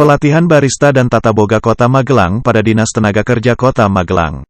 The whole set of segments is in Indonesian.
Pelatihan Barista dan Tata Boga Kota Magelang pada Dinas Tenaga Kerja Kota Magelang.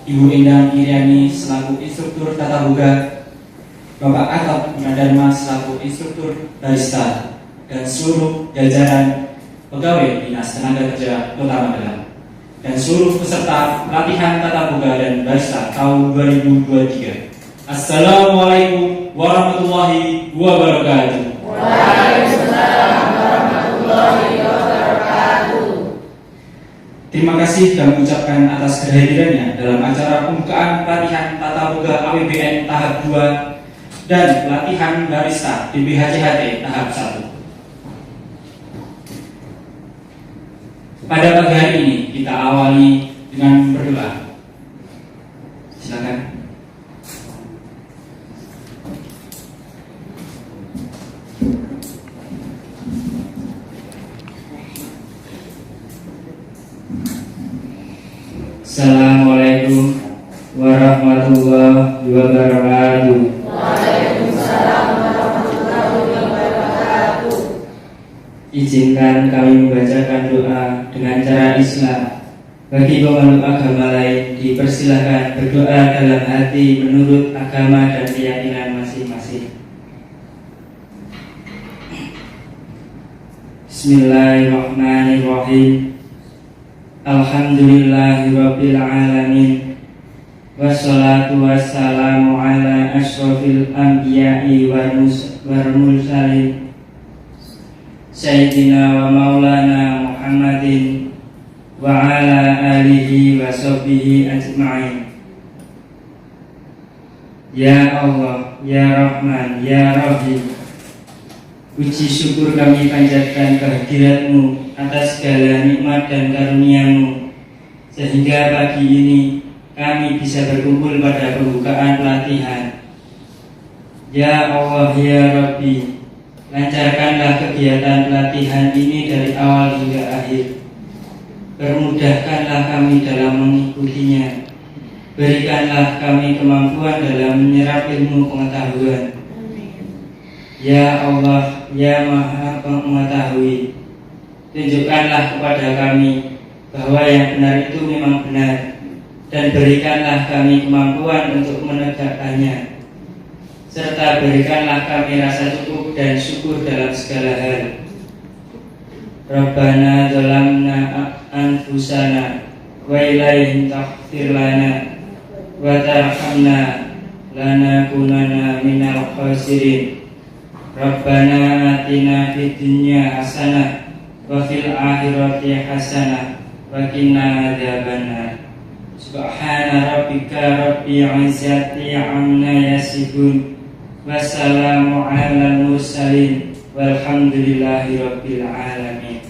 Ibu Endang Iriani selaku instruktur tata boga, Bapak Atok Gunadarma selaku instruktur barista, dan seluruh jajaran pegawai Dinas Tenaga Kerja Kota Magelang, dan seluruh peserta pelatihan tata boga dan barista tahun 2023. Assalamualaikum warahmatullahi wabarakatuh. Waalaikumsalam warahmatullahi wabarakatuh. Terima kasih kami ucapkan atas kehadirannya dalam acara pembukaan pelatihan tata boga APBN tahap 2 dan pelatihan barista DBHCHT tahap 1. Pada pagi hari ini kita awali dengan berdoa. Silakan. Assalamualaikum warahmatullahi wabarakatuh. Waalaikumsalam warahmatullahi wabarakatuh. Izinkan kami membacakan doa dengan cara Islam. Bagi pemeluk agama lain, dipersilahkan berdoa dalam hati menurut agama dan keyakinan masing-masing. Bismillahirrahmanirrahim. Alhamdulillahirabbil alamin. Wassalatu wassalamu ala asyrofil anbiya'i wal mursalin Sayyidina wa maulana Muhammadin wa ala alihi wa sahbihi ajma'in. Ya Allah, Ya Rahman, Ya Rahim, puji syukur kami panjatkan kehadirat-Mu atas segala nikmat dan karunia-Mu, sehingga pagi ini kami bisa berkumpul pada pembukaan pelatihan. Ya Allah, Ya Rabbi, lancarkanlah kegiatan pelatihan ini dari awal hingga akhir. Permudahkanlah kami dalam mengikutinya. Berikanlah kami kemampuan dalam menyerap ilmu pengetahuan. Ya Allah, Ya Maha Mengetahui, tunjukkanlah kepada kami bahwa yang benar itu memang benar, dan berikanlah kami kemampuan untuk menegakkannya, serta berikanlah kami rasa cukup dan syukur dalam segala hal. Rabbana zalamna anfusana wa ilaihi taghfir lana wa tarhamna lanakunanna minal khasirin. Rabbana atina fid dunya hasanah wa fil akhirati hasanah wa qina adzabannar. Subhana rabbika rabbil izzati amma yasifun, wassalamu alal mursalin, walhamdulillahi rabbil alamin.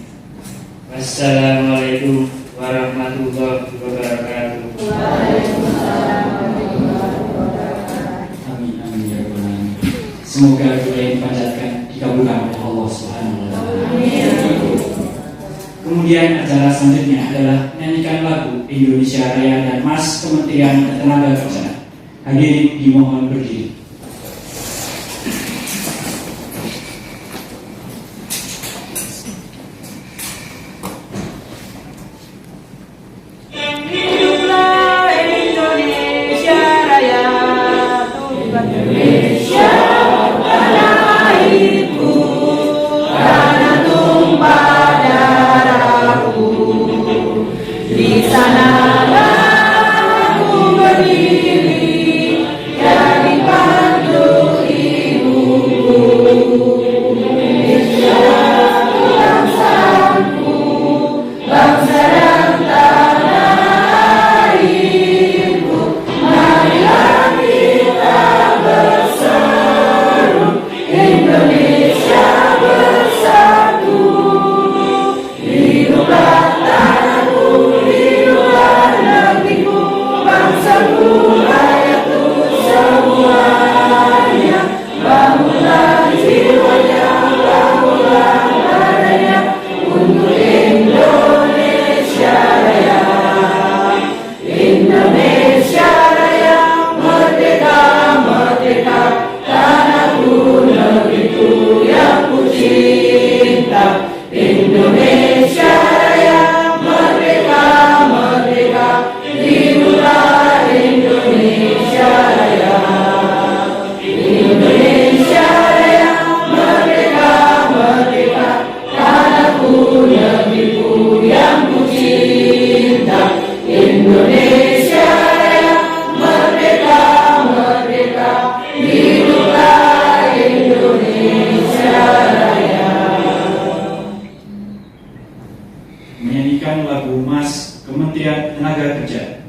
Wassalamualaikum warahmatullahi wabarakatuh. Waalaikumsalam warahmatullahi wabarakatuh. Amin amin ya rabbal alamin. Semoga doa yang dipanjatkan dikabulkan oleh Allah Subhanahu wa taala. Amin. Kemudian acara selanjutnya adalah nyanyikan lagu Indonesia Raya dan Mas Kementerian Tenaga Kerja. Hadirin dimohon berdiri. Di sana aku berdiri, jadi bangunlah jiwanya, bangunlah badannya untuk Indonesia Raya. Indonesia Raya, merdeka, merdeka, tanahku, negeriku yang ku cinta. Indonesia Raya, merdeka, merdeka, hiduplah Indonesia Raya. Indonesia Raya, merdeka, merdeka, tanahku, negeriku yang ku cinta. Indonesia Raya, merdeka, merdeka, hiduplah Indonesia Raya. Menyanyikan lagu Mas Kementerian Tenaga Kerja.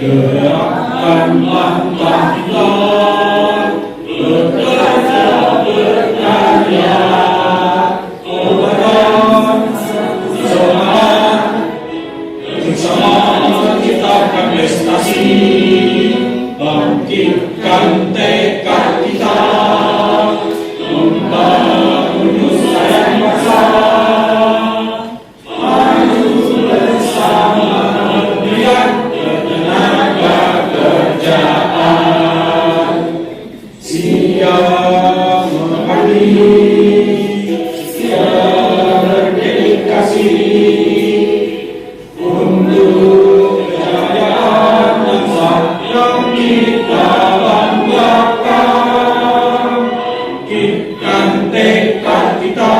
Gerakanlah bangsa, bekerja berkarya, obatan semangat, bersama kita akan prestasi, bangkitkan tekad kita, membangun nusa yang bangsa, maju bersama kemudian tenaga kerjaan, siap mengabdi, siap berdedikasi untuk kejayaan bangsa yang kita banggakan. Bangkitkan tekad kita,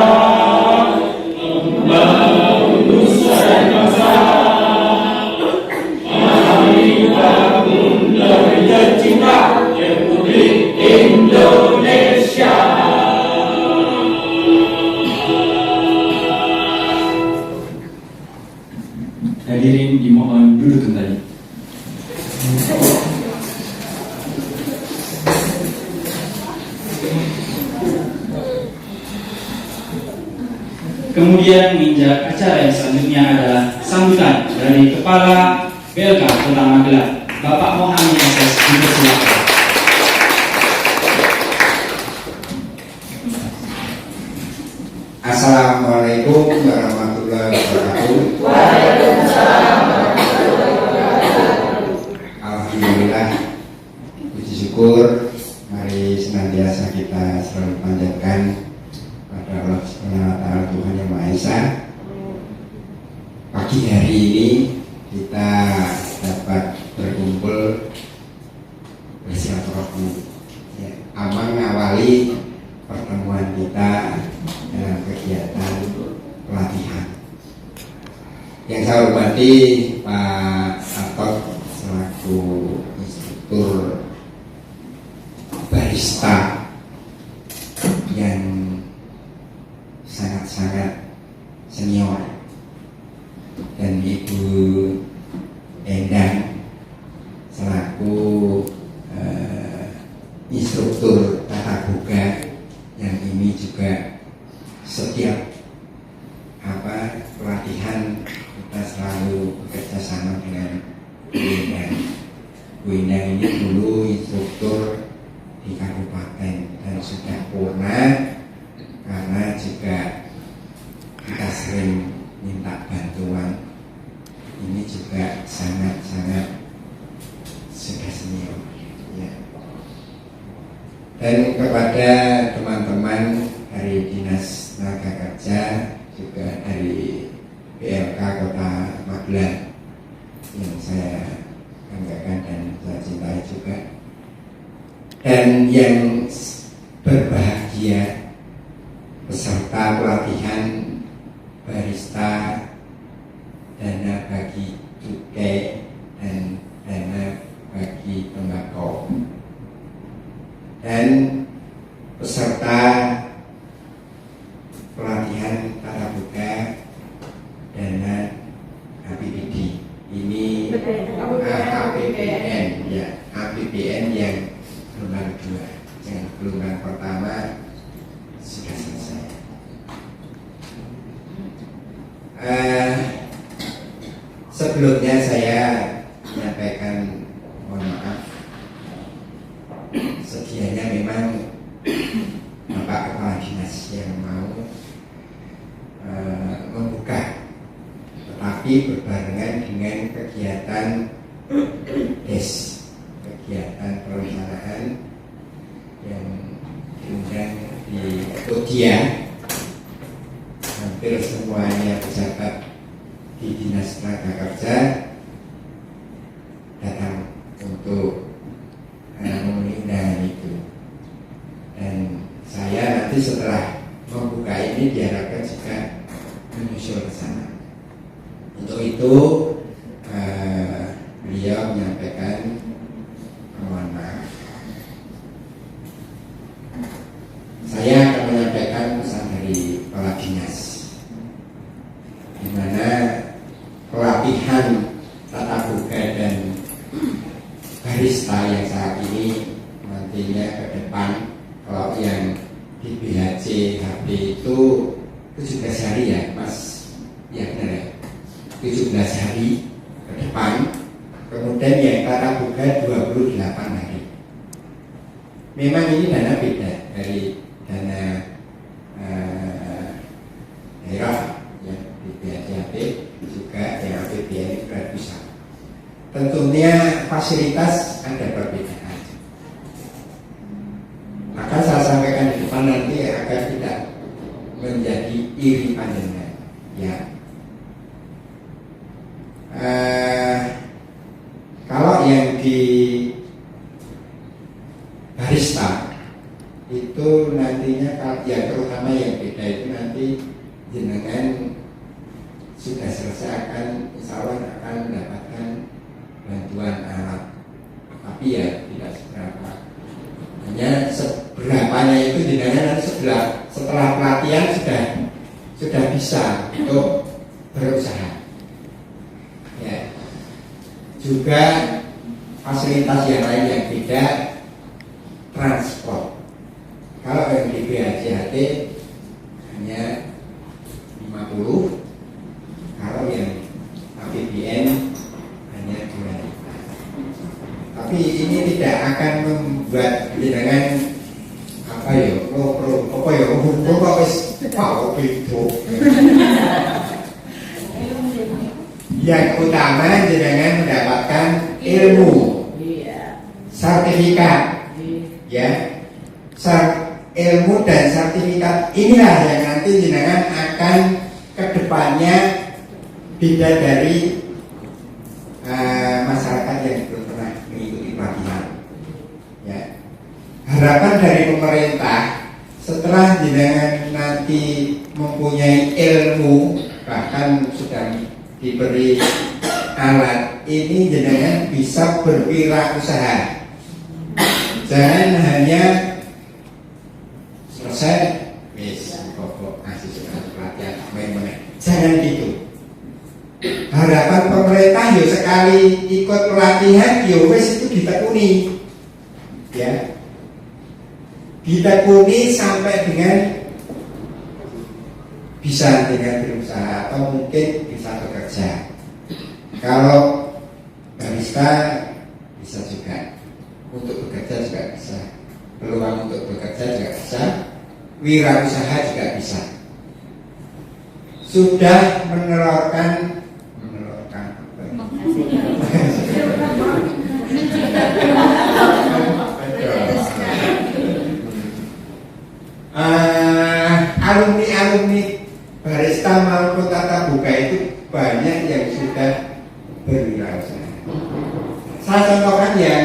membangun nusa dan bangsa. Mari bangun negeri tercinta, Republik Indonesia. Hadirin dimohon duduk kembali. Kemudian menginjak acara yang selanjutnya adalah sambutan dari Kepala BLK Kota Magelang, Bapak Mohamad Yasses, dipersilakan. Assalamualaikum warahmatullahi wabarakatuh. Waalaikumsalam warahmatullahi wabarakatuh. Alhamdulillah, puji syukur, mari senantiasa kita selalu panjatkan pada Allah Subhanahu wa Ta'ala, Tuhan Yang Maha Esa. Pagi hari ini kita dapat berkumpul bersilaturahmi, ya, mengawali pertemuan kita dalam kegiatan pelatihan. Yang saya hormati Pak Atok selaku instruktur barista yang sangat-sangat senior, dan Ibu Endang selaku instruktur tata boga yang ini juga setiap pelatihan kita selalu bekerja sama dengan Bu Endang. Bu Endang ini dulu instruktur di kabupaten dan sudah purna, karena juga kita sering minta bantuan. Ini juga sangat-sangat sudah senior, ya. Dan kepada teman-teman dari Dinas Tenaga Kerja, juga dari BLK Kota Magelang yang saya banggakan dan saya cintai juga, dan yang berbahagia peserta pelatihan barista dana bagi cukai dan dana bagi tembakau, dan peserta pelatihan tata boga dana APBD. Ini APBN, ya, APBN yang gelombang gelombang pertama sudah selesai. Sebelumnya saya menyampaikan mohon maaf, sedianya memang Bapak Kepala Dinas yang mau membuka, tetapi berbarengan dengan kegiatan DES, kegiatan perencanaan yang diundang di Kodia. Hampir semuanya pejabat di Dinas Tenaga Kerja datang untuk memenuhi undangan itu. Dan saya nanti setelah membuka ini diharapkan juga menyusul ke sana. Untuk itu beliau menyampaikan mohon maaf. Saya akan menyampaikan pesan dari Kepala Dinas, di mana pelatihan tata boga dan barista yang saat ini nantinya ke depan, kalau yang di BHC HP itu 17 hari ya Mas, ya benar ya, 17 hari ke depan. Kemudian yang tata boga 28 hari. Memang ini dana beda dari dana daerah yang di BHCHP, juga yang APBN gratisan. Tentunya fasilitas ada perbedaan. Maka saya sampaikan di depan nanti agar tidak menjadi iri panjenengan. Ya. Kalau yang di barista itu nantinya, ya terutama yang beda itu nanti jenengan sudah selesai akan insya Allah akan mendapatkan bantuan alat, tapi ya tidak seberapa. Hanya seberapanya itu jenengan nanti setelah pelatihan sudah bisa untuk berusaha. Ya. Juga fasilitas yang lain yang beda, transport. Kalau yang di BHCHT hanya 50, kalau yang APBN hanya 2. Tapi ini tidak akan membuat jenengan apa itu. Yang utama jenengan mendapatkan ilmu, sertifikat, ya. Ilmu dan sertifikat inilah yang nanti jenengan akan kedepannya beda dari masyarakat yang belum pernah mengikuti pelatihan. Ya. Harapan dari pemerintah setelah jenengan nanti mempunyai ilmu, bahkan sudah diberi alat, ini jenengan bisa berwirausaha. Jangan hanya selesai pokok ngasih surat pelatihan main-main. Jangan gitu. Harapan pemerintah yo sekali ikut pelatihan yo wes itu ditekuni, ya, ditekuni sampai dengan bisa dengan berusaha atau mungkin bisa bekerja. Kalau barista bisa juga, untuk bekerja juga bisa, peluang untuk bekerja juga bisa, wirausaha juga bisa. Sudah menelurkan alumni barista maupun tata boga itu banyak yang sudah berwirausaha. Saya contohkan yang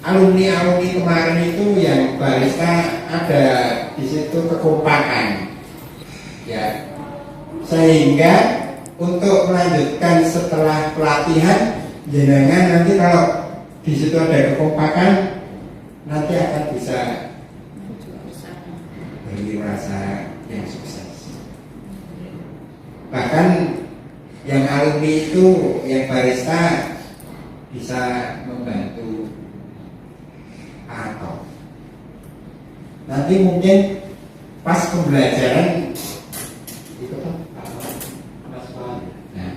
alumni kemarin itu yang barista, ada di situ kekompakan, ya, sehingga untuk melanjutkan setelah pelatihan jenengan nanti kalau di situ ada kekompakan nanti akan bisa berwirausaha yang sukses. Bahkan yang alumni itu, yang barista bisa membantu atau nanti mungkin pas pembelajaran itu kan nah,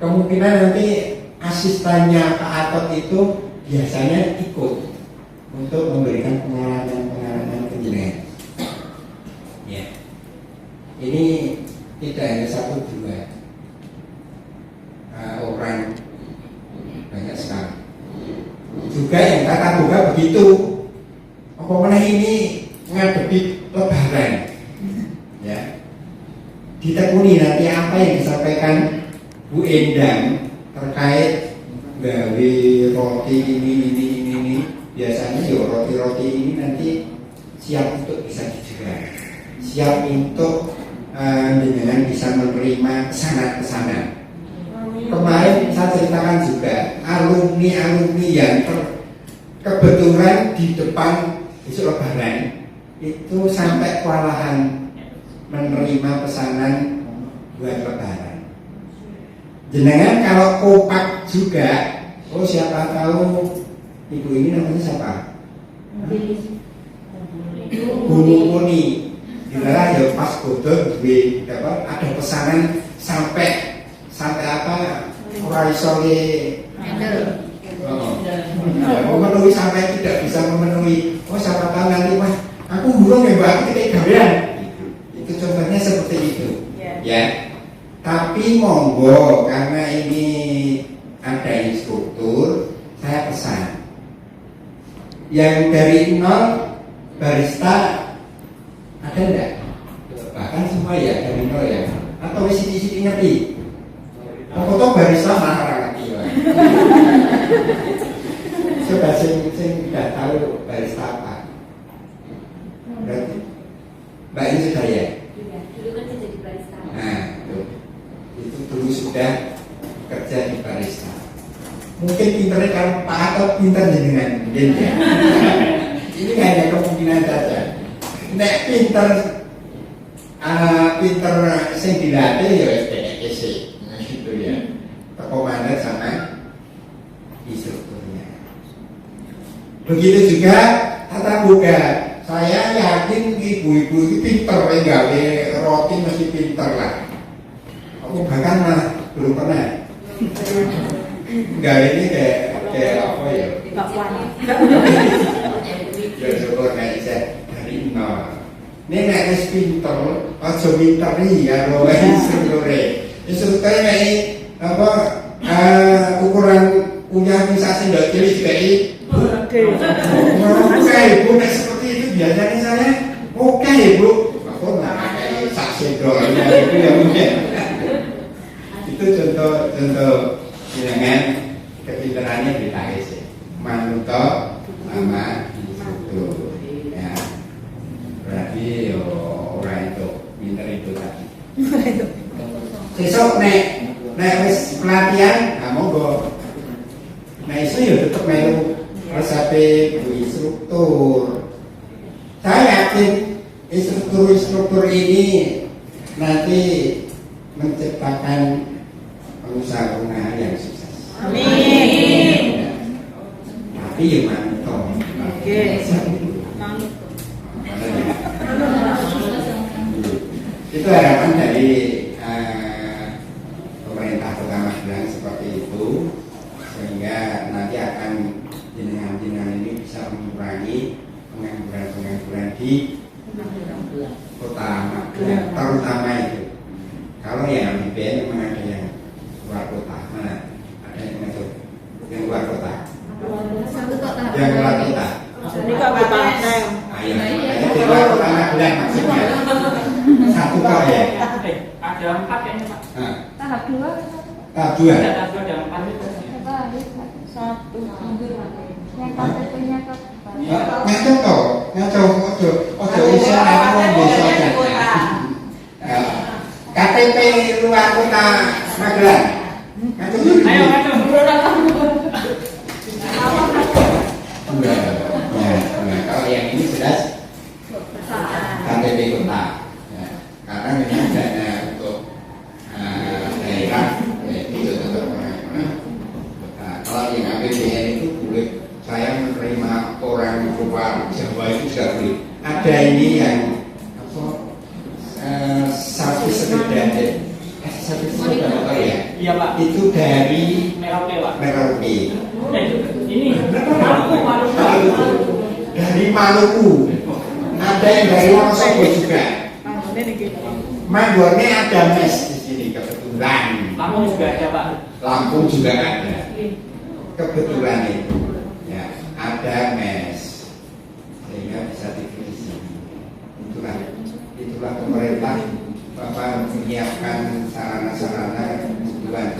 kemungkinan nanti asistennya Pak Atot itu biasanya ikut untuk memberikan pengalaman penjenengan. Ya, ini tidak hanya satu dua orang, banyak sekali. Juga yang kata boga begitu. Apa mana ini ngadepi lebaran, ya. Ditekuni nanti apa yang disampaikan Bu Endang terkait gawe roti ini. Biasanya ya roti-roti ini nanti siap untuk bisa dijual, siap untuk dengan bisa menerima pesanan-pesanan. Kemarin saya ceritakan juga alumni yang kebetulan di depan besok lebaran itu sampai kewalahan menerima pesanan buat lebaran. Jenengan kalau kompak juga, oh siapa tahu ibu ini namanya siapa? Bu Muni. Dilarang ya pas bodol ada pesanan sampai apa orang isole memenuhi sampai tidak bisa memenuhi. Oh siapa tahu nanti mah aku burung ya mbak kita gawean. Itu contohnya seperti itu, ya. Tapi monggo karena ini ada instruktur, saya pesan yang dari nol barista ada enggak? Bahkan semua ya dari nol ya. Atau sisi ngerti? Aku tuh barista malah orang ngerti. Coba sing tidak tahu barista apa? Berarti Mbak ini sudah ya? Iya, dulu kan saya jadi barista. Nah, itu dulu sudah kerja di barista. Mungkin pinternya kalau Pak Atot pinter jenengan, mungkin ya. Ini hanya kemungkinan saja. Nek pinter sing dilatih ya SDKC gitu ya. Komandan sama instrukturnya. Begitu juga tata boga. Saya yakin ibu-ibu itu pinter gawe roti mesti pinter lah. Aku bahkan malah belum pernah. Gawe ini kayak apa ya? Ya coba naik dari nol. Ini nek wis pinter, aja minteri ya lho instruktore. Instrukture nek apa ukuran punya misal sendok cilik dikai. Oke, Ibu, nek seperti itu biasanya saya oke, Ibu. Aku nggak pakai sak sendoknya itu ya mungkin. Itu contoh dengan kepinterannya di TAIS. Manuto sama instruktur. Ya. Berarti orang itu pinter itu tadi. Besok nek wis pelatihan, monggo. Nah itu ya tetap melu resep Bu instruktur. Saya yakin instruktur ini nanti menciptakan pengusaha-pengusaha yang sukses. Amin. Tapi ya mantap. Oke. Itu harapan dari pemerintah Kota Magelang seperti itu, sehingga nanti akan jenengan-jenengan ini bisa mengurangi pengangguran di Kota Magelang, terutama itu. Kalau yang di BN memang ada yang luar kota, mana ada yang luar kota, yang luar kota. Ini kabupaten. Ayo, di luar Kota Magelang maksudnya. Satu kok ya. Ada 4 kayaknya Pak. Tahap 2. Tahap 2. Ada 4 itu. Satu. Yang KTP-nya ke Ngaco ojo usia aku desa aja. KTP luar Kota Magelang. Ngaco. Ayo. Nah, kalau yang ini jelas KTP kota. Ya, karena memang dana untuk daerah itu tetap kalau yang APBN itu boleh saya menerima orang luar Jawa itu juga boleh. Ada ini yang apa? Sapi sepeda sapi sepeda motor ya? Iya Pak. Itu dari Merauke Pak. Merauke. Ini Maluku. Dari Maluku. Ada yang dari Wonosobo juga. Manggone ada mes di sini kebetulan. Lampung juga ada Pak. Lampung juga ada. Kebetulan itu ya ada mes sehingga bisa dipilih di sini. Itulah pemerintah Bapak menyiapkan sarana-sarana kebutuhan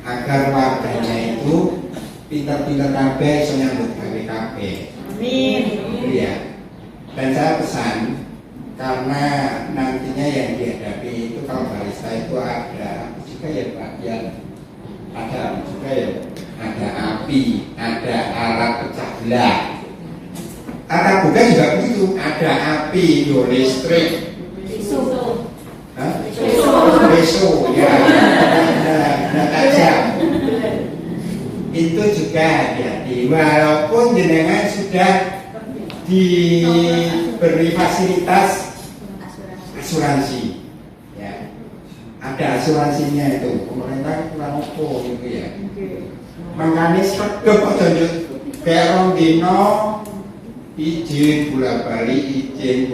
agar warganya itu pintar-pintar kabeh iso nyambut gawe kabeh. Amin. Iya. Dan saya pesan karena nantinya yang dihadapi itu kalau barista itu ada juga ya Pak ya, ada juga ya, ada api, ada alat pecah belah. Alat buka juga begitu, ada api, listrik, peso, ya, ada tajam. Itu juga hati-hati. Walaupun jenengan sudah diberi fasilitas asuransi, ya, ada asuransinya itu. Pemerintah kurang opo gitu ya. Makanya sedep aja kayak rong dino izin bolak-balik izin,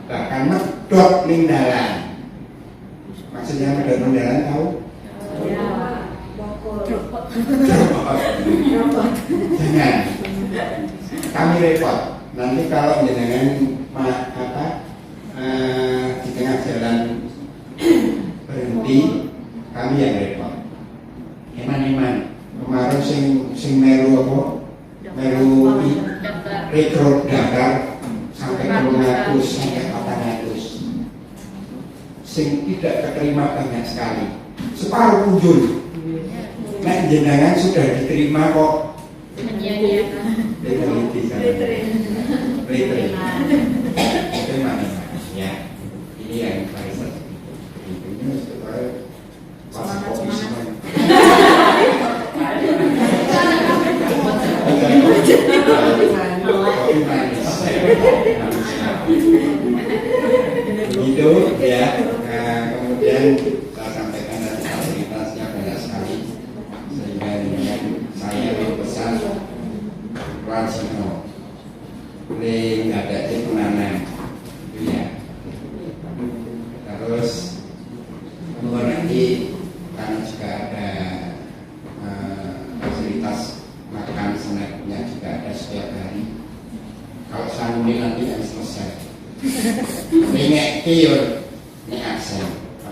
bahkan medot ning dalan. Maksudnya medot ning dalan tahu? Jangan. Kami repot. Nanti kalau jenengan di tengah jalan berhenti, kami yang repot. Eman kemarin sing melu apa? Melu rekrut daftar sampai 300 sampai 400. Sing tidak keterima banyak sekali. Separuh kunjul. Nah, jenengan sudah diterima kok. Terima ya. Ini yang paling penting. Ini supaya pas kopi semua. Kopi manis. Begitu ya. Kemudian saya sampaikan dari fasilitasnya banyak sekali. Sehingga dengan saya berpesan Rajino boleh nggak ada penanam ya. Terus kemudian nanti karena juga ada fasilitas makan snacknya juga ada setiap hari. Kalau sanggup nanti yang selesai ini kiur ini absen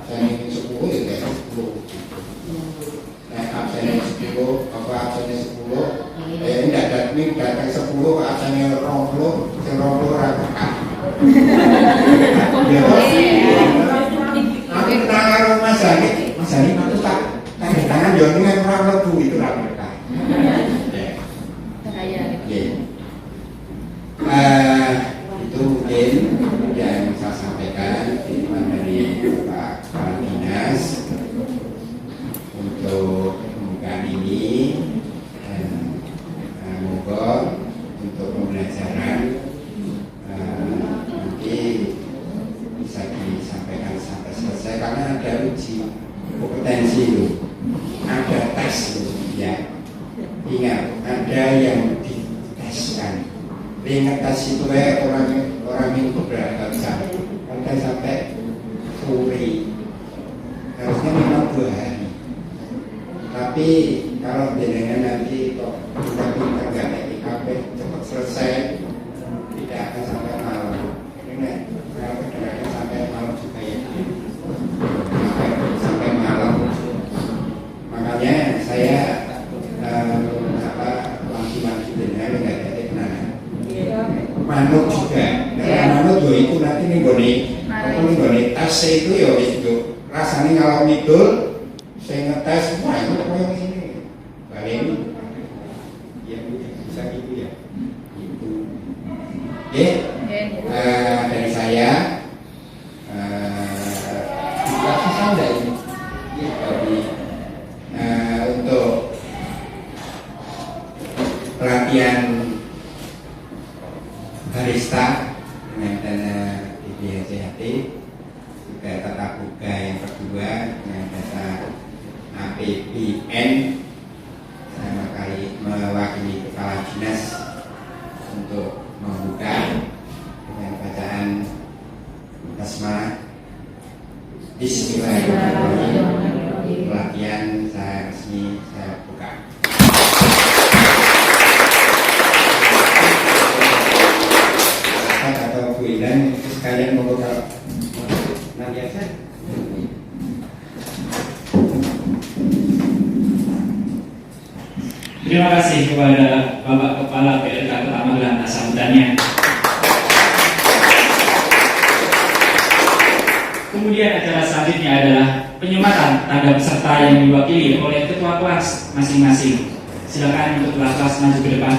ini 10 ya kayak 10 absen 10 apa absennya 10 ini datang 10 absennya 20 rata aku kenal karo Mas Hani itu tak tanda tangan ya ini kan orang lebu itu lah mereka itu mungkin yang saya sampaikan dari Pak Kepala Dinas untuk pembukaan ini dan moga untuk pembelajaran nanti bisa disampaikan sampai selesai karena ada uji kompetensi itu, ada tes itu ya. Ingat ada yang diteskan. Ingat tes itu orang yang beberapa jam, ada sampai sore. Harusnya memang 2 hari. Tapi kalau jenengan nanti kok kita nggak ada IKP cepat selesai, tidak akan sampai malam. Ini kalau kadang-kadang sampai malam juga ya, sampai malam. Makanya saya wanti-wanti jenengan nggak ada penangan. Manut juga, karena manut yo itu nanti nih goni tas itu yo itu rasanya kalau ngidul saya ngetes wah itu kayak ini balik ini ya bisa gitu ya itu oke. Dari saya bisa enggak ini dari untuk pelatihan barista dengan dana BPJHT, juga tatap muka yang kedua dengan data APBN. Saya mewakili kepala dinas untuk membuka dengan bacaan basmalah. Bismillahirrahmanirrahim. Pelatihan saya resmi saya buka. Atau Bu Indan sekalian membuka nanti aja. Terima kasih kepada Bapak Kepala PLK Kota Magelang atas sambutannya. Kemudian acara selanjutnya adalah penyematan tanda peserta yang diwakili oleh ketua kelas masing-masing. Silakan untuk kelas maju ke depan.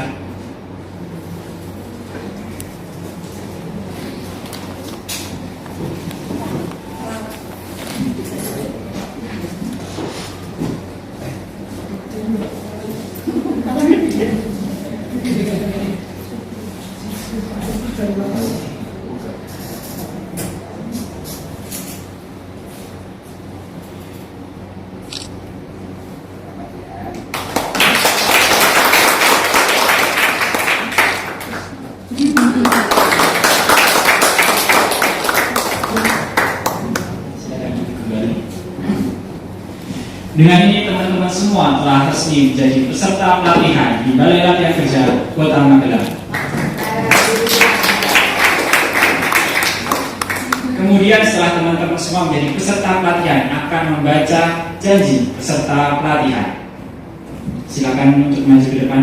Dengan ini teman-teman semua telah resmi menjadi peserta pelatihan di Balai Latihan Kerja Kota Magelang. Kemudian setelah teman-teman semua menjadi peserta pelatihan akan membaca janji peserta pelatihan. Silakan untuk maju ke depan.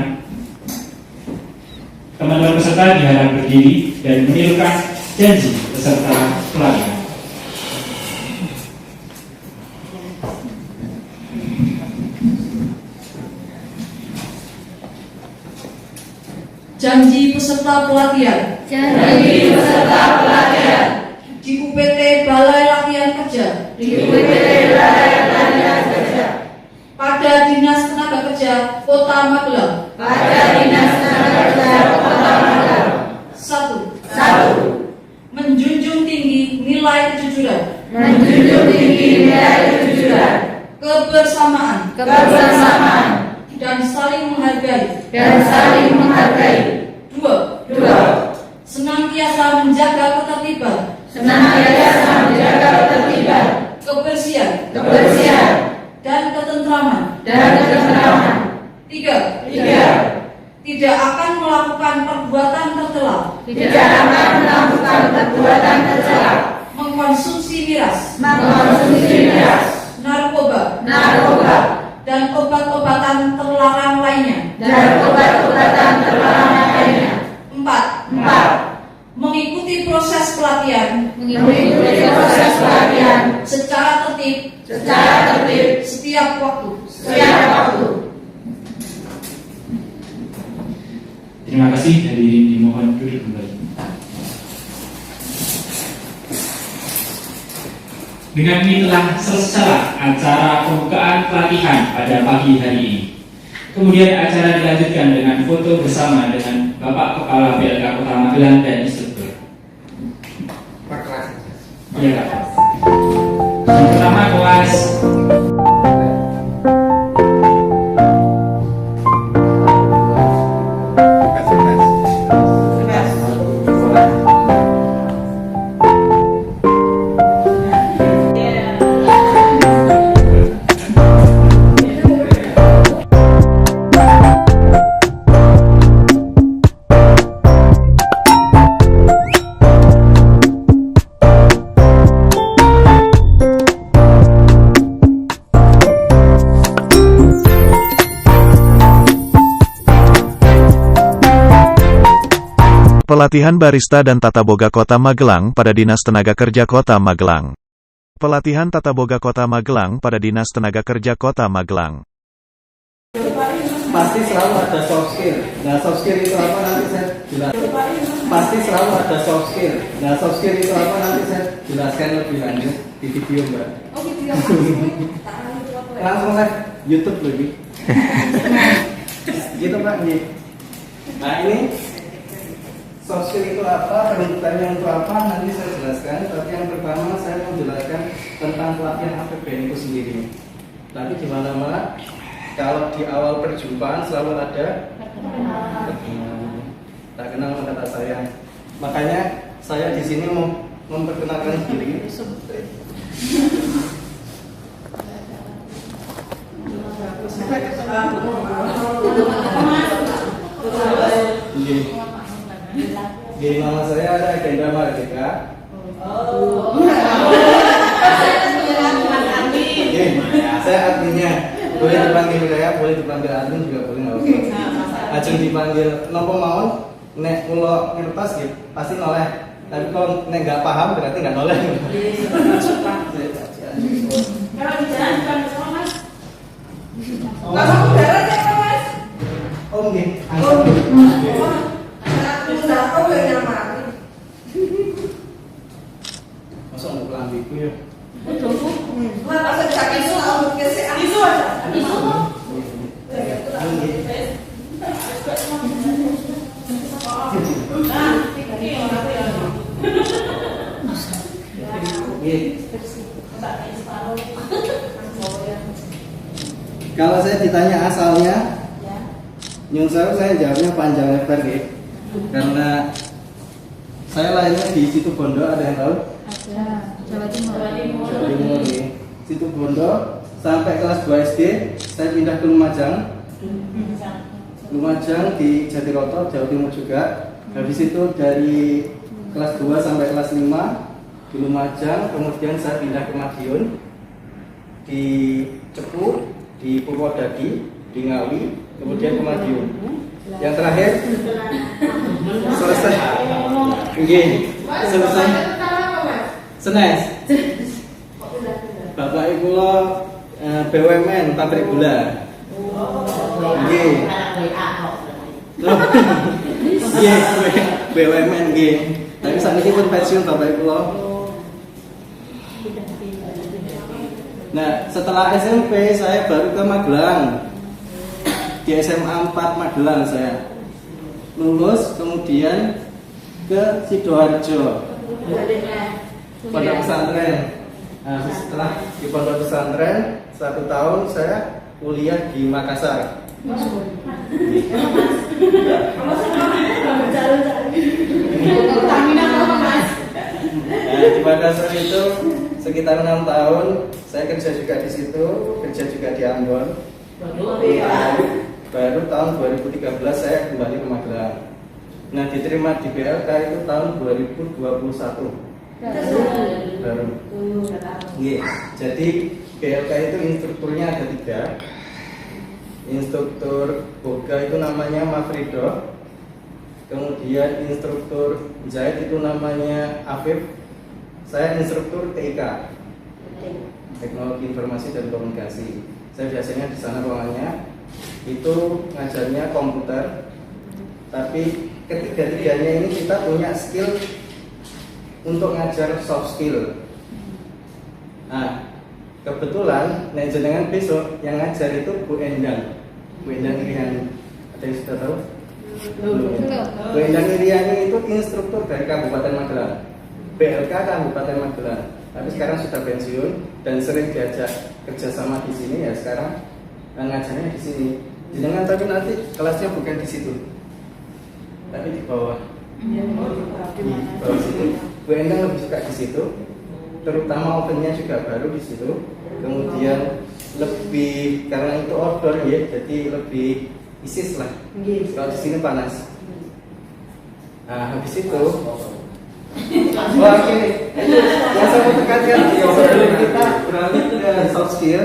Teman-teman peserta diharap berdiri dan menirukan janji peserta pelatihan. Janji peserta pelatihan. Janji peserta pelatihan. Di UPT Balai Latihan Kerja. Di UPT Balai Latihan Kerja. Pada Dinas Tenaga Kerja Kota Magelang. Pada Dinas Tenaga Kerja Kota Magelang. 1. Menjunjung tinggi nilai kejujuran. Menjunjung tinggi nilai kejujuran. Kebersamaan. Kebersamaan. Dan saling menghargai. Dan saling menghargai. 2. Senantiasa menjaga ketertiban. Senantiasa menjaga ketertiban. Kebersihan. Kebersihan. Dan ketentraman. Dan ketentraman. 3. 3. Tidak akan melakukan perbuatan tercela. Tidak akan melakukan perbuatan tercela. Mengkonsumsi miras. Mengkonsumsi miras. Narkoba. Narkoba. Dan obat-obatan terlarang lainnya. Dan obat-obatan terlarang lainnya. 4. Mengikuti proses pelatihan. Mengikuti proses pelatihan Secara tertib. secara tertib Setiap waktu. setiap waktu. Terima kasih, hadirin dimohon duduk kembali. Dengan ini telah selesai acara pembukaan pelatihan pada pagi hari ini. Kemudian acara dilanjutkan dengan foto bersama dengan Bapak Kepala PLK Kota Magelang dan instruktur. Iya, Pak. Yang pertama kelas Pelatihan Barista dan Tata Boga Kota Magelang pada Dinas Tenaga Kerja Kota Magelang. Pelatihan Tata Boga Kota Magelang pada Dinas Tenaga Kerja Kota Magelang. Pasti selalu ada soft skill. Nah, soft skill itu apa nanti saya jelaskan. Pasti selalu ada soft skill. Nah, soft skill itu apa nanti saya jelaskan lebih lanjut di video, Mbak. Oh gitu ya. Langsung live YouTube lagi. Gitu, Pak. Nih. Nah, ini soft skill itu apa, penuntutannya untuk apa, nanti saya jelaskan. Tapi yang pertama saya mau jelaskan tentang pelatihan APBN itu sendiri. Nanti di mana-mana kalau di awal perjumpaan selalu ada tak kenal maka tak sayang. Makanya saya di sini mau memperkenalkan diri. Di nama saya ada Agenda Mardika. Saya adminnya. Boleh dipanggil saya, boleh dipanggil admin juga boleh, nggak oke. Ajeng dipanggil nopo mawon, nek mulo ngertos gitu, pasti noleh. Tapi kalau nek nggak paham berarti nggak noleh. Kalau di jalan bukan bersama Mas. Kalau udara ya Mas. Oh nggih. Masuk mau kelambiku ya. Kalau saya ditanya asalnya, nyun saya jawabnya panjang lebar ya. Karena saya lahirnya di Situ Bondo, ada yang tahu? Ada. Jawa Timur. Jawa Timur ya. Situ Bondo sampai kelas 2 SD saya pindah ke Lumajang. Lumajang di Jatiroto, Jawa Timur juga. Habis itu dari kelas 2 sampai kelas 5 di Lumajang, kemudian saya pindah ke Madiun, di Cepu, di Purwodadi, di Ngawi, kemudian ke Madiun. Yang terakhir selesai. Nggih, selesai. Senes. Bapak Ibu lo BUMN pabrik gula. Nggih. Nggih, BUMN nggih. Tapi sakniki pun pensiun Bapak Ibu lo. Nah, setelah SMP saya baru ke Magelang. Di SMA 4 Magelang saya. Lulus kemudian ke Sidoarjo. Pondok pesantren. Nah, setelah di pondok pesantren 1 tahun saya kuliah di Makassar. Di Makassar itu sekitar 6 tahun saya kerja juga di situ, kerja juga di Ambon. Baru tahun 2013 saya kembali ke Magelang. Nah, diterima di BLK itu tahun 2021. Baru. Yeah. Jadi BLK itu instrukturnya ada 3. Instruktur boga itu namanya Mafrido. Kemudian instruktur jahit itu namanya Afif. Saya instruktur TIK, Teknologi Informasi dan Komunikasi. Saya biasanya di sana ruangannya itu ngajarnya komputer. Tapi ketiga-tiganya ini kita punya skill untuk ngajar soft skill. Nah, kebetulan nek jenengan besok yang ngajar itu Bu Endang. Bu Endang Iriani. Ada yang sudah tahu? Belum. Bu Endang Iriani itu instruktur dari Kabupaten Magelang. BLK Kabupaten Magelang. Tapi sekarang sudah pensiun dan sering diajak kerjasama di sini ya sekarang ngajarnya di sini. Jangan tapi nanti kelasnya bukan di situ, tapi di bawah. Di bawah situ. Bu Endang lebih suka di situ, terutama opennya juga baru di situ. Kemudian lebih karena itu outdoor ya, jadi lebih isis lah. Kalau di sini panas. Nah habis itu, wah ini yang saya mau tekankan sebelum kita beralih ke soft skill.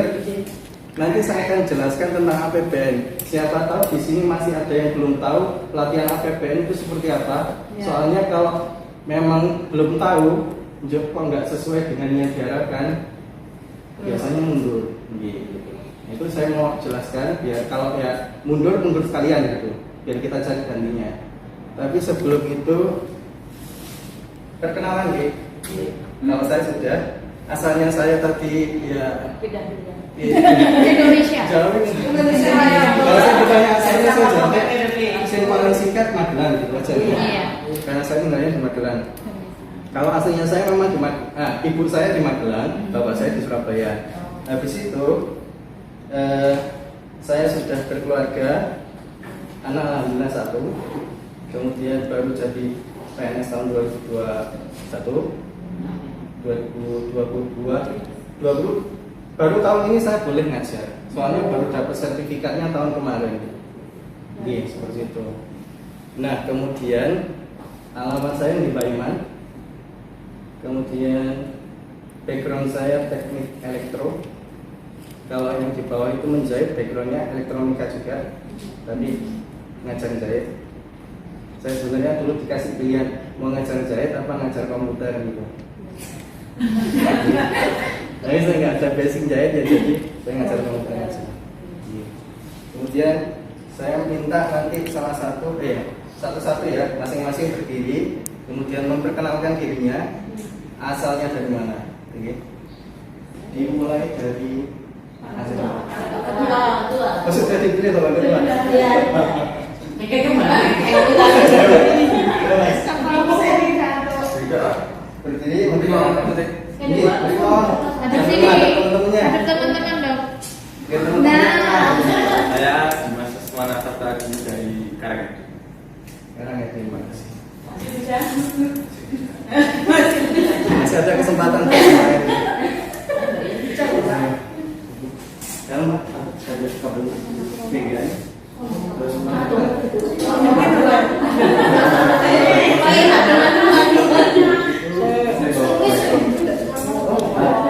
Nanti saya akan jelaskan tentang APBN. Siapa tahu di sini masih ada yang belum tahu pelatihan APBN itu seperti apa. Soalnya kalau memang belum tahu, kok nggak sesuai dengan yang diharapkan, biasanya mundur. Gitu. Itu saya mau jelaskan biar kalau ya mundur sekalian gitu, biar kita cari gantinya. Tapi sebelum itu perkenalan gitu. Kalau saya sudah, asalnya saya tadi ya Indonesia. Jauh. Kalau saya ditanya asalnya saya jawab yang paling singkat Magelang gitu aja. Iya. Karena saya tinggalnya di Magelang. Kalau aslinya saya memang ibu saya di Magelang, bapak saya di Surabaya. Habis itu saya sudah berkeluarga, anak alhamdulillah 1, kemudian baru jadi PNS tahun 2020, baru tahun ini saya boleh ngajar. Soalnya baru dapat sertifikatnya tahun kemarin. Seperti itu. Nah, kemudian alamat saya di Paiman. Kemudian background saya teknik elektro. Kalau yang di bawah itu menjahit, backgroundnya elektronika juga. Tapi ngajar jahit. Saya sebenarnya dulu dikasih pilihan mau ngajar jahit apa ngajar komputer gitu. Tapi saya nggak ada basic jahit ya, jadi saya ngajar komputer aja. Kemudian saya minta nanti satu-satu ya, masing-masing berdiri, kemudian memperkenalkan dirinya, asalnya dari mana. Dimulai dari maksudnya dipilih atau kedua? Berdiri, Ada teman-teman dong. Saya Dimas Swanata Prabu dari Karanganyar. Terima kasih. Masih ada kesempatan. Jangan Mbak, saya kabel media.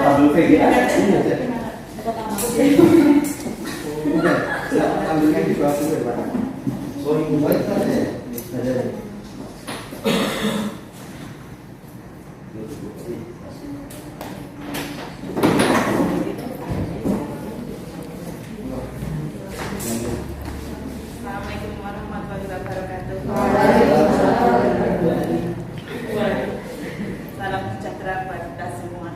Kabel VGA ini aja. Udah, ambilnya di bawah dulu ya Pak. Sorry, baik saja. Ada. Assalamualaikum warahmatullahi wabarakatuh. Salam sejahtera buat kita semua.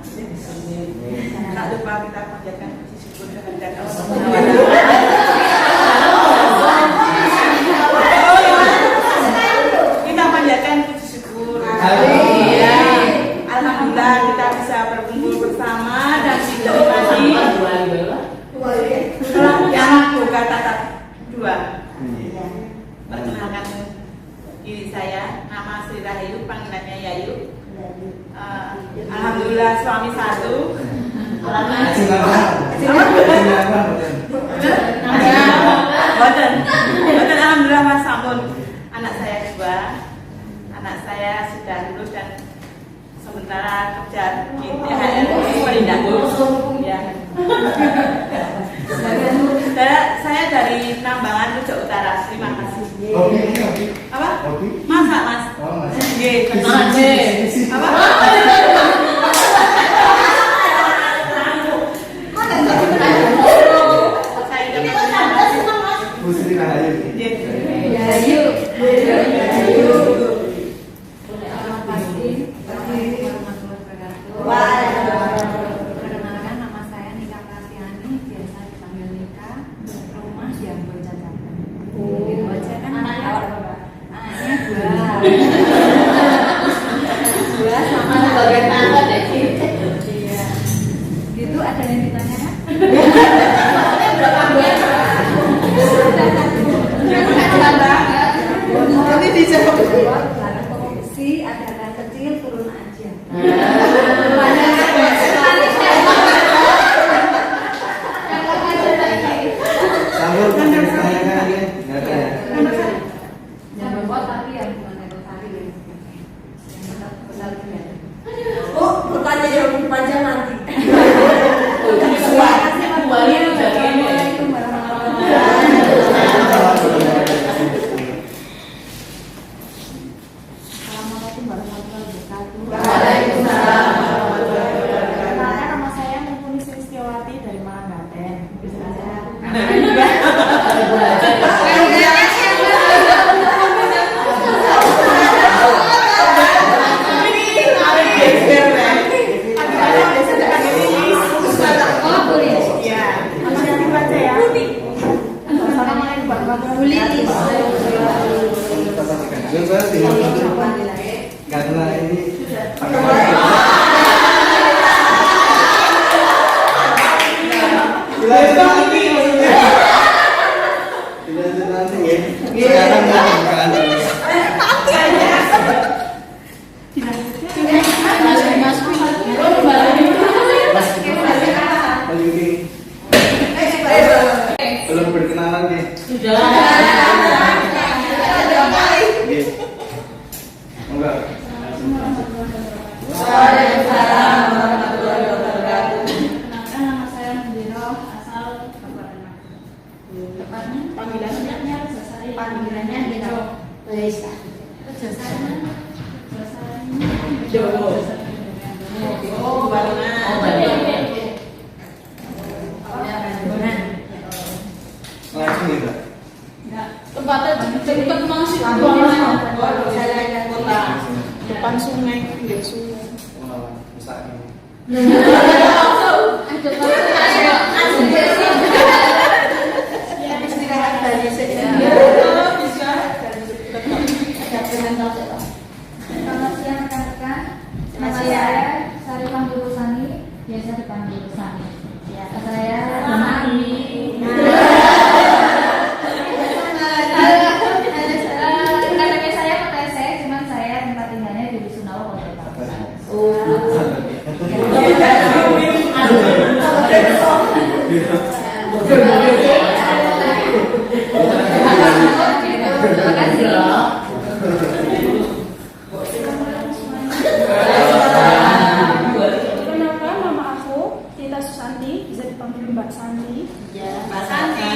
Tak lupa kita panjatkan puji syukur kehadirat Allah Subhanahu wa Ta'ala. Kita panjatkan puji syukur. Ya. Alhamdulillah kita bisa berkumpul bersama dan dinikmati yang buka tatap 2. Perkenalkan diri saya, nama Sri Rahayu, panggilannya Yayu. Alhamdulillah suami 1. Alhamdulillah Mas Samun. Anak saya 2. Anak saya sudah lulus dan sementara kerja di THR Polindakul. Ya. Saya dari Nambangan Pucuk Utara. Terima kasih. Apa? Masak Mas? Nggih, apa? Perkenalkan, nama saya Nika Prasiani, biasa dipanggil Nika. Rumah di Ambon Cacapan. Gitu aja kan. Anaknya 2 sama bagian tangan deh. Iya. Gitu ada yang ditanyakan? Berapa bulan? Nanti dijawab. Korupsi ada anak kecil turun aja. Sambung ditanyakan ya. Jangan buat tadi yang bukan tadi yang benar dia. Oh, bertanya yang panjang nanti. Assalamualaikum warahmatullahi wabarakatuh. Waalaikumsalam warahmatullahi wabarakatuh. Perkenalkan, nama saya Mumpuni Sristiawati dari Malanggaten. Bisa aja. Ini Waalaikumsalam warahmatullahi wabarakatuh. Kenalkan, nama saya Mendiro, asal Kabupaten Magelang. Tepatnya panggilannya selesai. Panggilannya Dino. Bisa. Selesai. Oh, barengan. Langsung gitu. Tempatnya dekat masih Kota depan sungai, pinggir sungai. Misalnya. istirahat dari Selamat siang rekan-rekan. Nama saya Sari Panggil Sani, biasa dipanggil Sani. Saya KTP saya PTC, cuman saya tempat tinggalnya di Sunawa, Kota Terima kasih. Perkenalkan, nama aku Tita Susanti, bisa dipanggil Mbak Santi. Mbak Santi.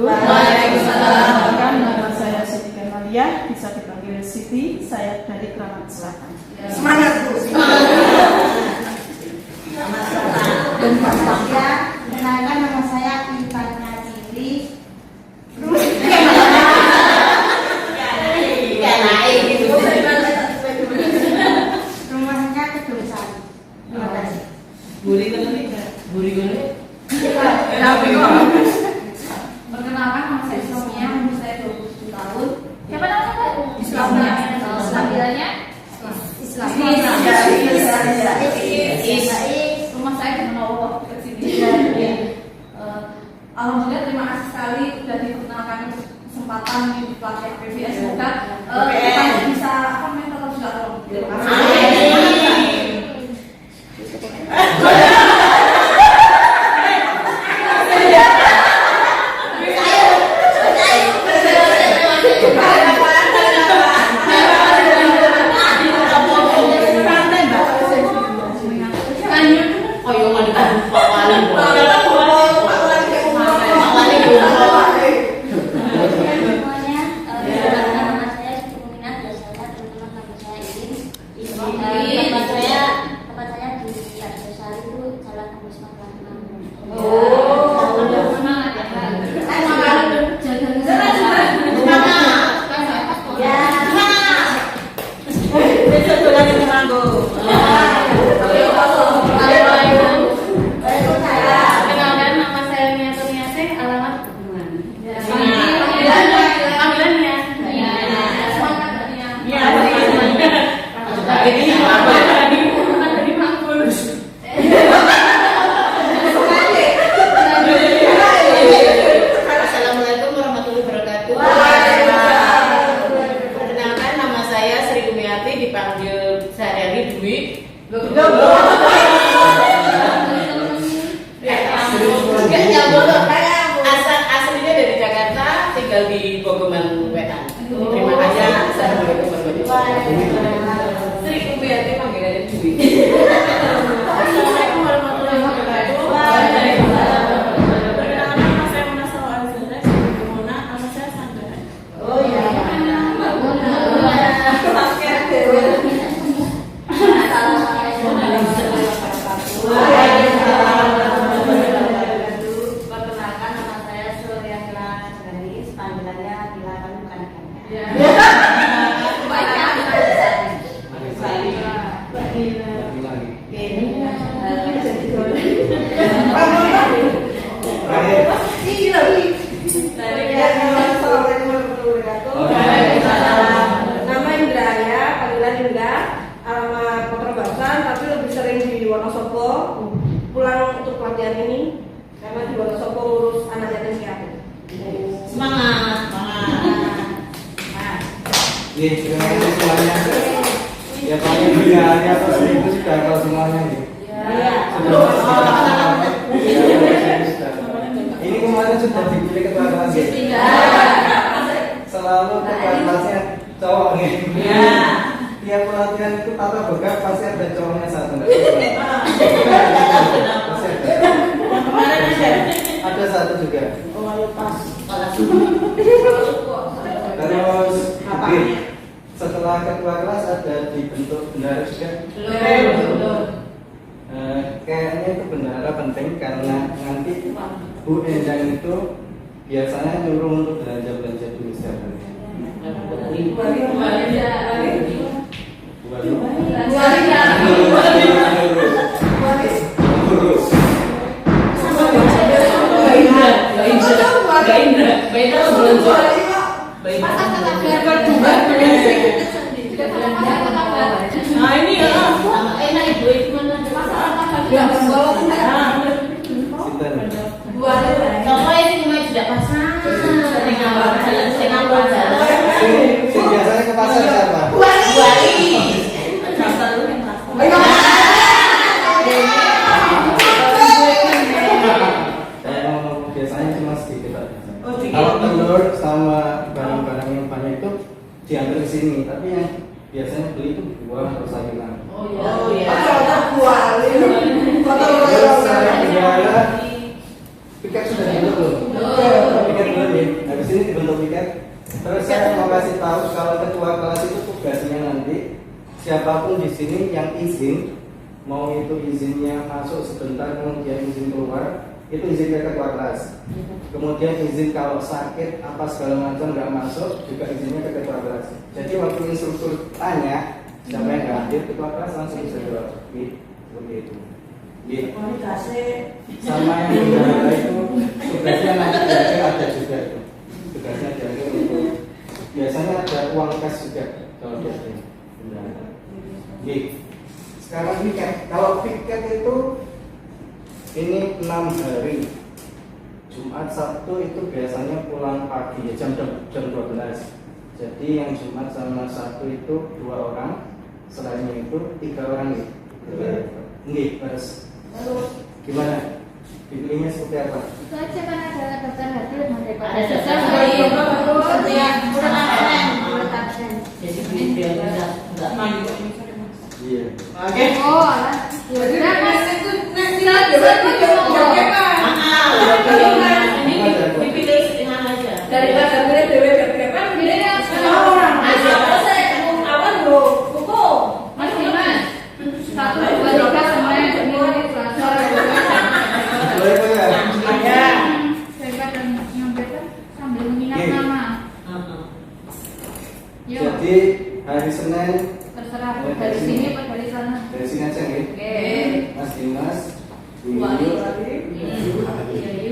Waalaikumsalam. Nama saya Siti Kemalia, bisa dipanggil Siti. Saya dari Keramat Selatan. semangat Bu. Kenalkan, nama saya Titanya Cili. Rumahnya Kedung Sari. Terima kasih. Perkenalkan, nama saya Islamia, umur saya 27 tahun. Siapa namanya, Pak? Islamia. Islamia. Rumah saya di Menowo, dekat sini. Alhamdulillah, terima kasih sekali sudah diperkenalkan kesempatan di pelatihan PVS. Semoga bisa tetap juga tolong. Terima kasih. Assalamualaikum warahmatullahi wabarakatuh. Perkenalkan, nama saya Sri Gumiati, dipanggil sehari-hari Dwi. Aslinya dari Jakarta, tinggal di Bogoman Wetan. Terima kasih. Assalamualaikum warahmatullahi wabarakatuh. Sri Gumiati, panggilannya Dwi. Assalamualaikum warahmatullahi wabarakatuh. Perkenalkan, nama saya Mona Sawal Azhara, sebagai Mona, nama saya Sandra. Oh iya. Perkenalkan, nama saya Suryana Garis, panggilannya Bila Kami bukan Nama Indraya, panggilan Indra, alamat Peterbasan, tapi lebih sering di Wonosobo. Pulang untuk pelatihan ini karena di Wonosobo ngurus anak yatim piatu. Semangat. Terima kasih semuanya. Ya paling hari atau seminggu sudah hafal semuanya nih. Ini kemarin sudah dipilih ketua kelas ya. Selalu ketua kelasnya cowok nih. Tiap pelatihan itu tata boga pasti ada cowoknya satu. Pasti ada. Ada satu juga. Terus setelah ketua kelas ada dibentuk bendahara juga. Kayaknya itu bendahara penting karena nanti Bu Endang itu biasanya nyuruh untuk belanja dulu setiap hari. Nah ini ya, enak ibu itu mana? Kalau ini cuma tidak pasang, Biasanya ke pasar siapa? Biasanya cuma sedikit aja. Kalau telur sama barang-barang yang banyak itu diambil ke sini, tapi yang biasanya beli itu buah atau sayuran. Terus saya bendahara piket sudah dibentuk belum? Piket belum ya. Habis ini dibentuk piket. Terus saya mau kasih tahu kalau ketua kelas itu tugasnya nanti siapapun di sini yang izin, mau itu izinnya masuk sebentar kemudian izin keluar, itu izin ke ketua kelas. Kemudian izin kalau sakit apa segala macam nggak masuk juga izinnya ke ketua kelas. Jadi waktu instruktur tanya siapa yang nggak hadir, ketua kelas langsung bisa jawab. Seperti itu. Sama yang bendahara itu tugasnya nanti ada juga itu. Tugasnya diambil untuk biasanya ada uang kas juga kalau biasanya bendahara. Sekarang piket. Kalau piket itu ini 6 hari. Jumat Sabtu itu biasanya pulang pagi ya, jam 12. Jadi yang Jumat sama Sabtu itu 2 orang, selainnya itu 3 orang nih. Terus gimana? Dipilihnya seperti apa? Itu aja kan ada daftar hadir ada daftar Iya. Oke. Oh, alah. Ya Mas itu ini dipilih dengan aja. Daripada pilih dewe kan pilih orang. Awan lo, buku. Mas Dimas. 1, 2, 3 semuanya ini transfer. Boleh ya? Ada. Daripada nyampaikan sambil mengingat nama. Yuk. Jadi hari Senin Terserah dari sini atau dari sana. dari sini aja nih. Oke. Mas Dimas, Bu Yu,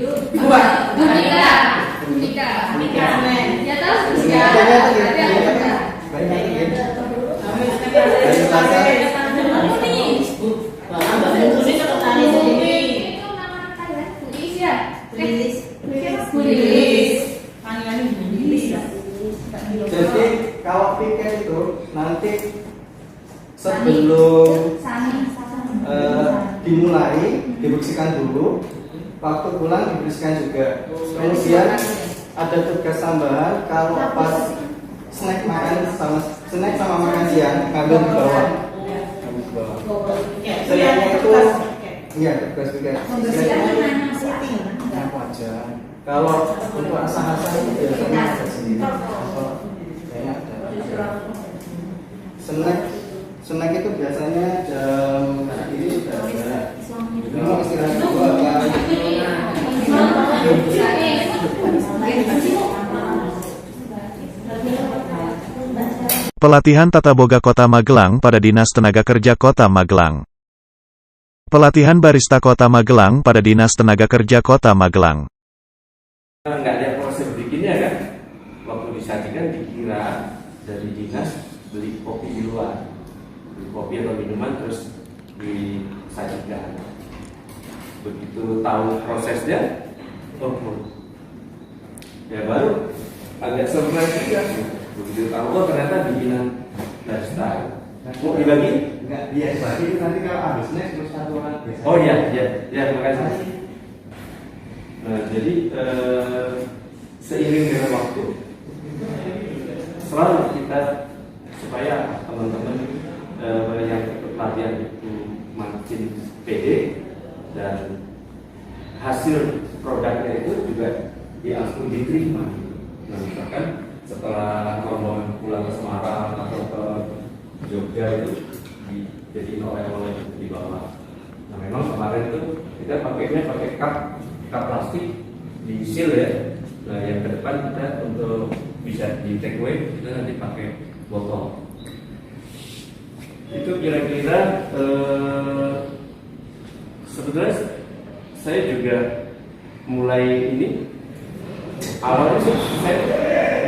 Yuk. Bunika. Ya tahu ya. Ada. banyak ya. Dari Selasa. Itu nama kalian Bu Is ya? Bu Lilis. Panggilan Lilis ya. Jadi kalau piket itu nanti sebelum dimulai dibersihkan dulu, waktu pulang dibersihkan juga. Kemudian ada tugas tambahan kalau pas snack sama makan siang ngambil di bawah. Selainnya itu iya tugas piket. Nah, wajar. Kalau untuk asal-asal itu biasanya ada sendiri. Kayaknya ada. Snack itu biasanya jam ini sudah ada. Memang istirahat dulu apa? Pelatihan Tata Boga Kota Magelang pada Dinas Tenaga Kerja Kota Magelang. Pelatihan Barista Kota Magelang pada Dinas Tenaga Kerja Kota Magelang. Nggak ada proses bikinnya kan? Waktu disajikan dikira dari dinas beli kopi di luar, beli kopi atau minuman terus disajikan. Begitu tahu prosesnya, ya baru agak surprise juga. Begitu tahu ternyata bikinan barista. Mau dibagi? Enggak, iya bagi itu nanti kalau habis next terus satu orang biasa. Oh iya, terima kasih. Nah, jadi seiring dengan waktu selalu kita supaya teman-teman yang ikut pelatihan itu makin pede dan hasil produknya itu juga langsung diterima. Nah, misalkan setelah rombongan pulang ke Semarang atau ke Jogja itu dijadiin oleh-oleh di bawah. Nah, memang kemarin itu kita pakai cup plastik di seal ya. Nah, yang ke depan kita untuk bisa di take away kita nanti pakai botol. Itu kira-kira sebetulnya saya juga mulai ini awalnya sih saya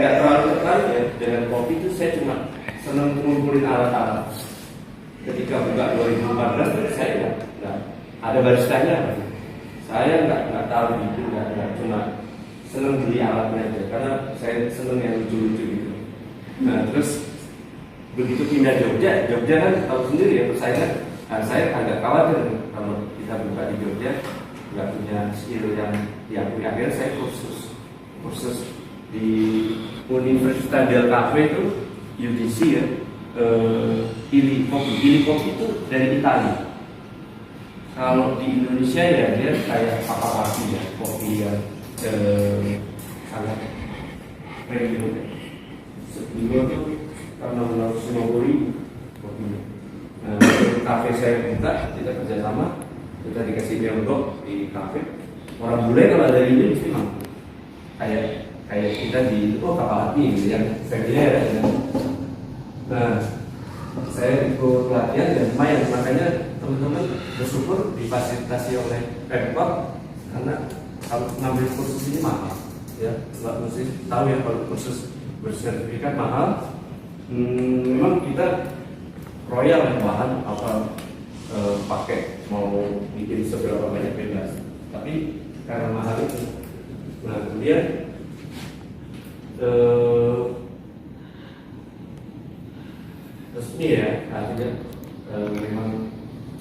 nggak terlalu tertarik ya dengan kopi itu, saya cuma senang ngumpulin alat-alat. Ketika buka 2014 saya nggak ada baristanya, saya nggak tahu gitu, nggak cuma senang beli alatnya aja karena saya senang yang lucu-lucu gitu. Nah terus begitu pindah Jogja kan tahu sendiri ya persaingan. Nah, saya agak khawatir kalau kita buka di Jogja nggak punya skill yang diakui. Akhirnya saya kursus di Universitas del Cafe itu UDC ya, Ili kopi itu dari Italia. Kalau di Indonesia ya dia kayak apa-apa ya, kopi yang sangat premium. Sebelumnya tuh karena 150.000 kopinya. Nah, kafe saya buka, kita kerjasama, kita dikasih mangkok di kafe. Orang bule kalau dari ini mesti mampu. Kayak kita di kapal api gitu yang familiar ya. Nah, saya ikut pelatihan dan lumayan, makanya teman-teman bersyukur difasilitasi oleh Pemkot karena kalau ngambil kursus ini mahal ya, nggak mesti tahu ya kalau kursus bersertifikat mahal. Memang kita royal yang bahan apa pakai mau bikin seberapa banyak bebas, tapi karena mahal itu. Nah kemudian terus ini ya artinya memang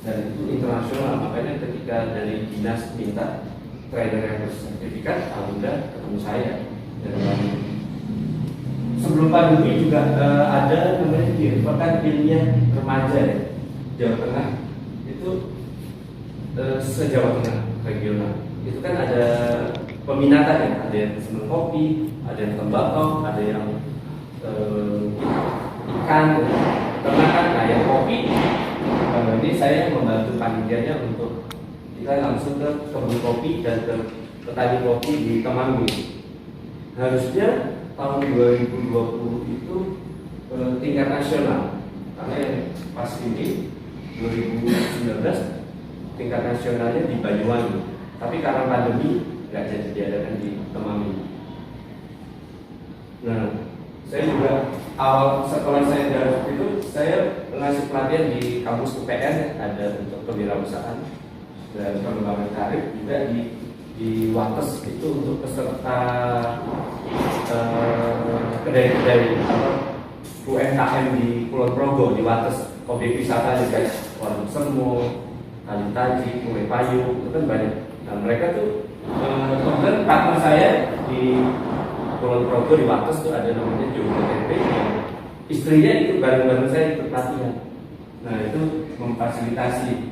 dan itu internasional, makanya ketika dari dinas minta trainer yang bersertifikat, alhamdulillah ketemu saya. Dan sebelum pandemi juga ada namanya di Pekan Ilmiah Remaja ya, Jawa Tengah itu se-Jawa Tengah regional itu kan ada peminatan ya, ada yang senang kopi, ada yang tembakau, ada yang ikan, ternakan. Nah yang kopi ini saya membantu panitianya untuk kita langsung ke kebun kopi dan ke petani kopi di Temanggung. Harusnya tahun 2020 itu tingkat nasional, karena yang pas ini 2019 tingkat nasionalnya di Banyuwangi, tapi karena pandemi nggak jadi diadakan di Temanggung. Nah, saya juga awal setelah saya dari itu saya ngasih pelatihan di kampus UPN, ada untuk kewirausahaan dan pengembangan karir, juga di Wates itu untuk peserta kedai-kedai UMKM di Kulon Progo, di Wates, objek wisata juga Warung Semu, Kalitaji, Kue Payung, itu kan banyak. Nah mereka tuh kemudian partner saya di Kulon Progo di Wates tuh ada namanya Jogo Tempe, istrinya itu bareng-bareng saya ikut pelatihan. Nah itu memfasilitasi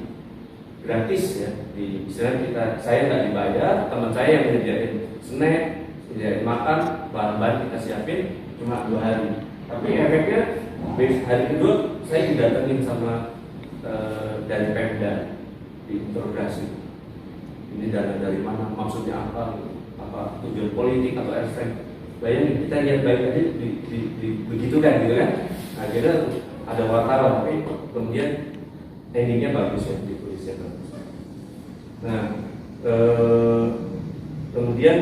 gratis ya, di istilah kita, saya nggak dibayar, teman saya yang menyediain snack, menyediain makan, bahan-bahan kita siapin cuma 2 hari. Tapi efeknya hari kedua saya didatengin sama dari Pemda, diinterogasi. Ini dana dari mana, maksudnya apa tujuan politik atau efek. Bayangin kita lihat baik aja begitu kan gitu kan. Akhirnya ada wartawan, tapi kemudian endingnya bagus ya, ditulisnya bagus. Nah kemudian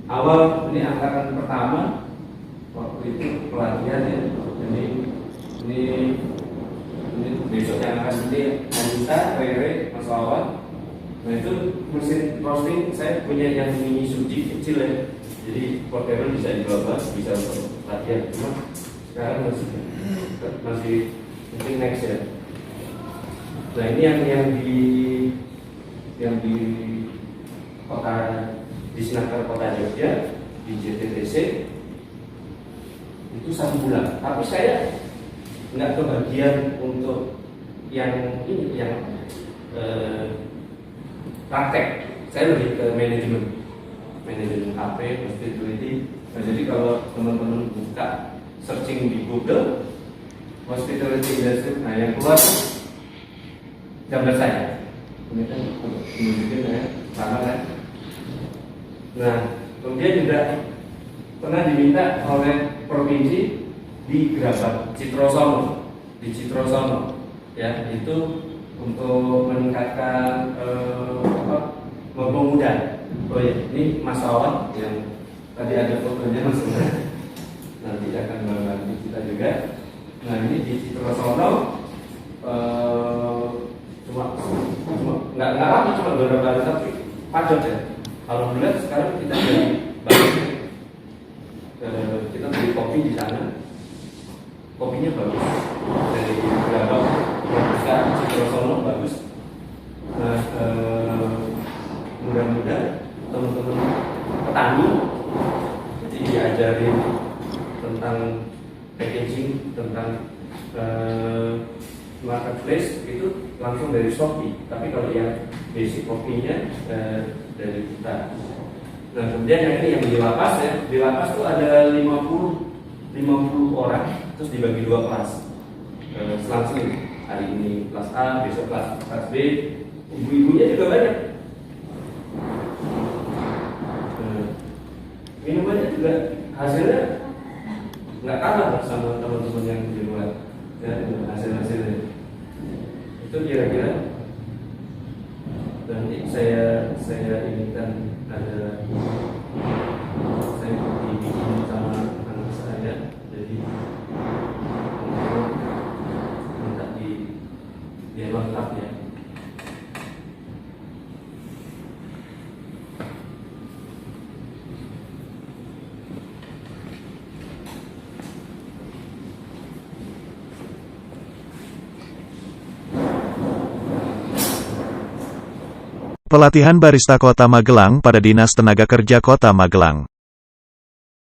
awal ini angkatan pertama waktu itu pelatihan ya, ini besok yang akan ini Anita, Rere, Mas Wawan. Nah itu mesin roasting saya punya yang mini suji kecil ya, jadi portable bisa dibawa, bisa untuk latihan. Cuma sekarang masih mungkin next ya. Nah ini yang di kota di Sinaker Kota Jogja di JTTC itu 1 bulan. Tapi saya nggak kebagian untuk yang ini yang praktek. Saya lebih ke manajemen HP, hospitality. Nah, jadi kalau teman-teman buka searching di Google hospitality industry, nah yang keluar gambar saya. Ini kan menunjukkan ya, sama kan? Nah, kemudian juga pernah diminta oleh provinsi di Gerabak Citrosono, di Citrosono, ya itu untuk meningkatkan pemuda. Oh ya, ini Mas Wawan yang tadi ada fotonya Mas Wawan. Nanti akan membantu kita juga. Nah ini di Citrosono cuma nggak lama, cuma beberapa hari tapi padat ya. Alhamdulillah sekarang kita jadi bagus. Kita beli kopi di sana, kopinya bagus dari Gerabak, sekarang Citrosono bagus. Nah mudah-mudahan teman-teman petani jadi diajarin tentang packaging, tentang marketplace itu langsung dari Shopee. Tapi kalau yang basic kopinya dari kita. Nah kemudian yang ini yang di lapas ya, di lapas tuh ada 50 orang, terus dibagi 2 kelas. Selang-seling, hari ini kelas A, besok kelas B. Ibu-ibunya juga banyak. Minumannya juga hasilnya nggak kalah sama teman-teman yang di luar ya, hasil-hasilnya itu kira-kira. Dan saya inginkan ada saya dibikin sama anak saya, jadi minta dia lengkap ya. Pelatihan barista Kota Magelang pada Dinas Tenaga Kerja Kota Magelang.